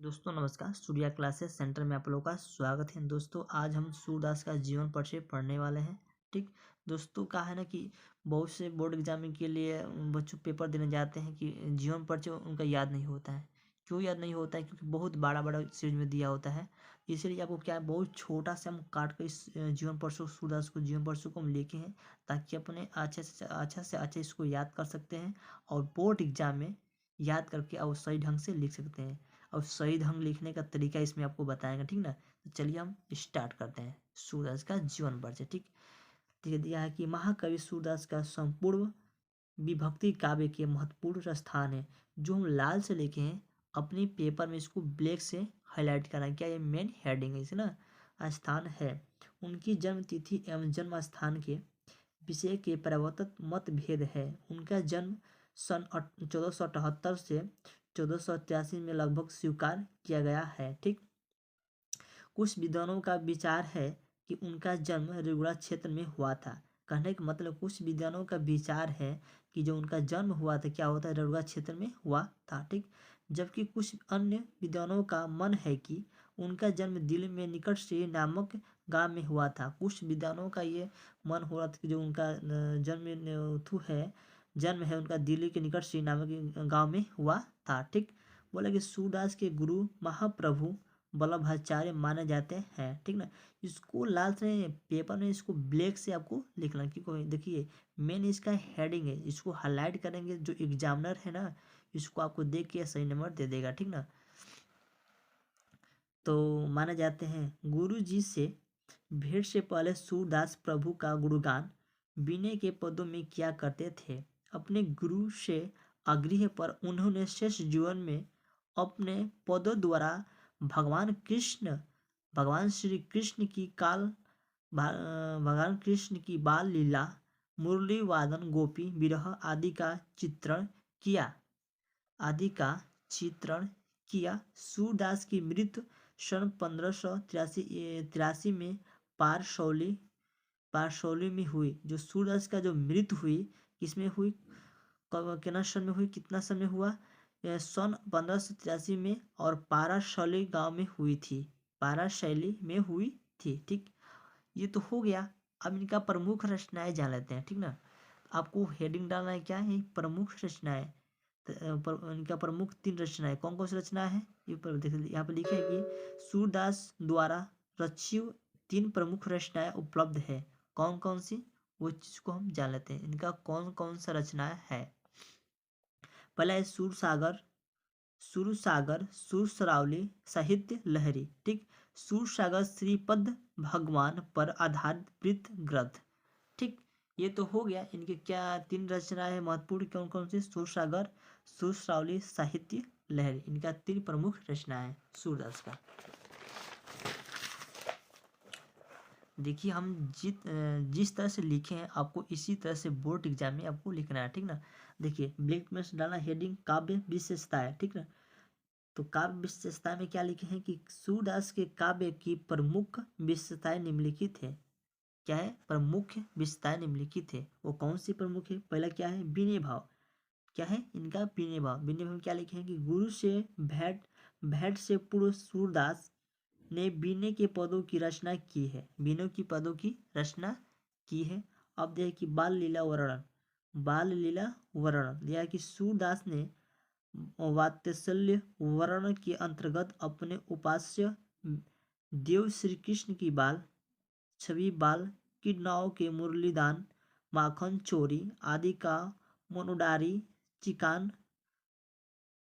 दोस्तों नमस्कार। Surya classes centre में आप लोगों का स्वागत है। दोस्तों आज हम सूरदास का जीवन परिचय पढ़ने वाले हैं। ठीक दोस्तों, का है ना कि बहुत से बोर्ड एग्जाम के लिए बच्चों पेपर देने जाते हैं कि जीवन परिचय उनका याद नहीं होता है। क्यों याद नहीं होता है? क्योंकि बहुत बड़ा बड़ा सीरीज में दिया होता है। इसलिए आपको क्या है, बहुत छोटा से हम काट कर इस जीवन परिचय सूरदास को जीवन परिचय को हम लिखे हैं ताकि अपने अच्छे इसको याद कर सकते हैं और बोर्ड एग्जाम में याद करके और सही ढंग से लिख सकते हैं। और सही ढंग लिखने का तरीका इसमें आपको बताएंगे, ठीक ना। तो चलिए हम स्टार्ट करते हैं सूरदास का जीवन परिचय। ठीक ठीक दिया है कि महाकवि सूरदास का संपूर्ण विभक्ति काव्य के महत्वपूर्ण स्थान है, जो हम लाल से लिखे हैं। अपने पेपर में इसको ब्लैक से हाईलाइट करना, क्या ये मेन हेडिंग है इसे ना। स्थान है उनकी जन्म तिथि एवं जन्म स्थान के विषय के प्रवर्तित मतभेद है। उनका जन्म सन 1478 से 1483 में लगभग स्वीकार किया गया है। ठीक, कुछ विद्वानों का विचार है कि उनका जन्म रेगुड़ा क्षेत्र में हुआ था। कहने का मतलब कुछ विद्वानों का विचार है कि जो उनका जन्म हुआ था क्या होता है, रेगुड़ा क्षेत्र में हुआ था। ठीक, जबकि कुछ अन्य विद्वानों का मन है कि उनका जन्म दिल्ली में निकट से नामक गांव में हुआ था। कुछ विद्वानों का ये मन हो रहा था कि जो उनका जन्म है उनका दिल्ली के निकट से नामक गांव में हुआ था। ठीक, बोला कि सूरदास के गुरु महाप्रभु वल्लभाचार्य माने जाते हैं। ठीक ना, इसको लाल से पेपर में इसको ब्लैक से आपको लिखना, क्योंकि देखिए मेन इसका हेडिंग है, इसको हाईलाइट करेंगे। जो एग्जामिनर है ना, इसको आपको देख के सही नंबर दे देगा। ठीक ना, तो माने जाते हैं गुरु जी से भेंट से पहले सूरदास प्रभु का गुणगान विनय के पदों में किया करते थे। अपने गुरु से आग्रह पर उन्होंने शेष जीवन में अपने पदों द्वारा भगवान श्री कृष्ण की भगवान कृष्ण की बाल लीला, मुरली वादन, गोपी विरह आदि का चित्रण किया। सूरदास की मृत्यु सन 1583 में पारसौली में हुई। जो सूरदास का जो मृत्यु हुई किसमें हुई, कितना सन में हुई, कितना समय हुआ, सन 1583 में, और पाराशैली गांव में हुई थी। पाराशैली में हुई थी। ठीक, ये तो हो गया। अब इनका प्रमुख रचनाएं जान लेते हैं। ठीक ना, आपको हेडिंग डालना है, क्या है प्रमुख रचनाएं। इनका प्रमुख 3 रचनाएं कौन कौन सी रचना है, ये पर देख यहाँ पे लिखे है कि सूरदास द्वारा रचित 3 प्रमुख रचनाएं उपलब्ध है। कौन कौन सी, वो चीज को हम जान लेते हैं। इनका कौन कौन सा रचना है। पहला है सुरसावली साहित्य लहरी। ठीक, सुरसागर श्रीपद भगवान पर आधारित ग्रंथ। ठीक, ये तो हो गया। इनके क्या 3 रचना है महत्वपूर्ण, कौन कौन सी, सुरसावली साहित्य लहरी, इनका 3 प्रमुख रचना है सूरदास का। देखिए हम जिस तरह से लिखे हैं आपको इसी तरह से बोर्ड एग्जाम में आपको लिखना है। ठीक ना, देखिए ब्लैक में डालना हेडिंग काव्य विशेषताएं। ठीक ना, तो काव्य विशेषता में क्या लिखे हैं कि सूरदास के काव्य की प्रमुख विशेषताएं निम्नलिखित है। क्या है, प्रमुख विशेषताएं निम्नलिखित है। वो कौन सी प्रमुख है, पहला क्या है विनय भाव। क्या है इनका विनय भाव। विनय भाव क्या लिखे हैं कि गुरु से भेंट से पूर्व सूरदास ने विनय के पदों की रचना की है। विनय की पदों की रचना की है। अब देखिए कि बाल लीला वर्णन दिया है कि सूरदास ने वात्सल्य वर्ण के अंतर्गत अपने उपास्य देव श्री कृष्ण की छवि बाल किन्नरों के मुरलीदान, माखन चोरी आदि का मनोडारी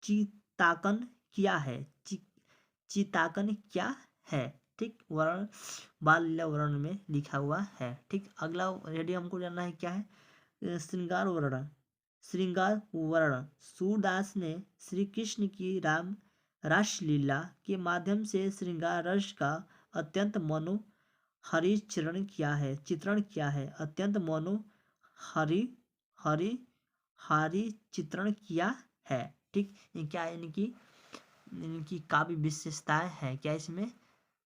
चिताकन किया है। चिताकन क्या है। ठीक, वर्ण बाल लीला वर्ण में लिखा हुआ है। ठीक, अगला रेडी हमको जानना है, क्या है श्रृंगार वर्ण। सूरदास ने श्री कृष्ण की रासलीला के माध्यम से श्रृंगार रस का अत्यंत मनोहरी चित्रण किया है। अत्यंत मनोहरी चित्रण किया है। ठीक, ये क्या है, इनकी काव्य विशेषताएं है। क्या इसमें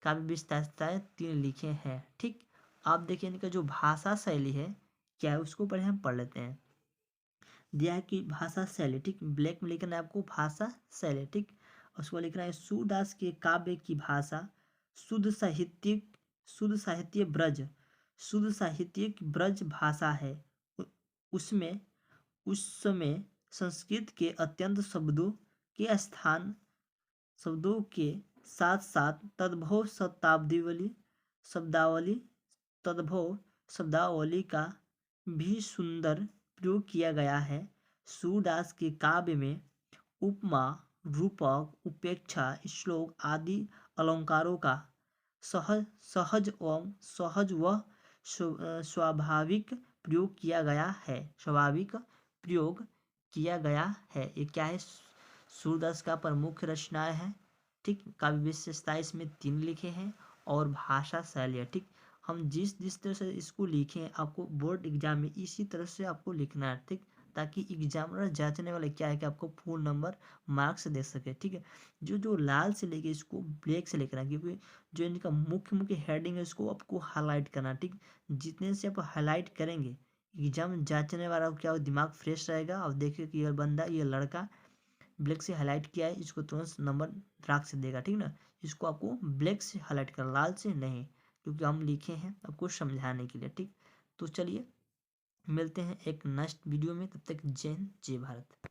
काव्य विशेषताएं 3 लिखे हैं। ठीक, आप देखिए इनका जो भाषा शैली है क्या है, उसको पहले हम पढ़ लेते हैं। दिया है कि भाषा शैली, ठीक, ब्लैक में लिखना है आपको भाषा शैली। ठीक, उसको लिखना है सूरदास के काव्य की भाषा शुद्ध साहित्य ब्रज, शुद्ध साहित्यिक ब्रज भाषा है। उसमें उस समय संस्कृत के अत्यंत शब्दों के साथ साथ शब्दावली तद्भव शब्दावली का भी सुंदर प्रयोग किया गया है। सूरदास के काव्य में उपमा, रूपक, उपेक्षा, श्लोक आदि अलंकारों का सहज व स्वाभाविक प्रयोग किया गया है। ये क्या है? सूरदास का प्रमुख रचनाएं हैं। ठीक, काव्य विशेषता इसमें 3 लिखे हैं और भाषा शैली है। ठीक, हम जिस तरह से इसको लिखे हैं आपको बोर्ड एग्जाम में इसी तरह से आपको लिखना है। ठीक, ताकि एग्जामिनर जांचने वाले क्या है कि आपको फुल नंबर मार्क्स दे सके। ठीक है, जो लाल से लेके इसको ब्लैक से लिखना है, क्योंकि जो इनका मुख्य हेडिंग है इसको आपको हाईलाइट करना। ठीक, जितने से आप हाईलाइट करेंगे एग्जाम जांचने वाला क्या हो, दिमाग फ्रेश रहेगा और देखिए कि ये लड़का ब्लैक से हाईलाइट किया है, इसको तुरंत नंबर राख से देगा। ठीक ना, इसको आपको ब्लैक से हाईलाइट करना, लाल से नहीं, क्योंकि हम लिखे हैं आपको समझाने के लिए। ठीक, तो चलिए मिलते हैं एक नेक्स्ट वीडियो में, तब तक जय हिंद जय भारत।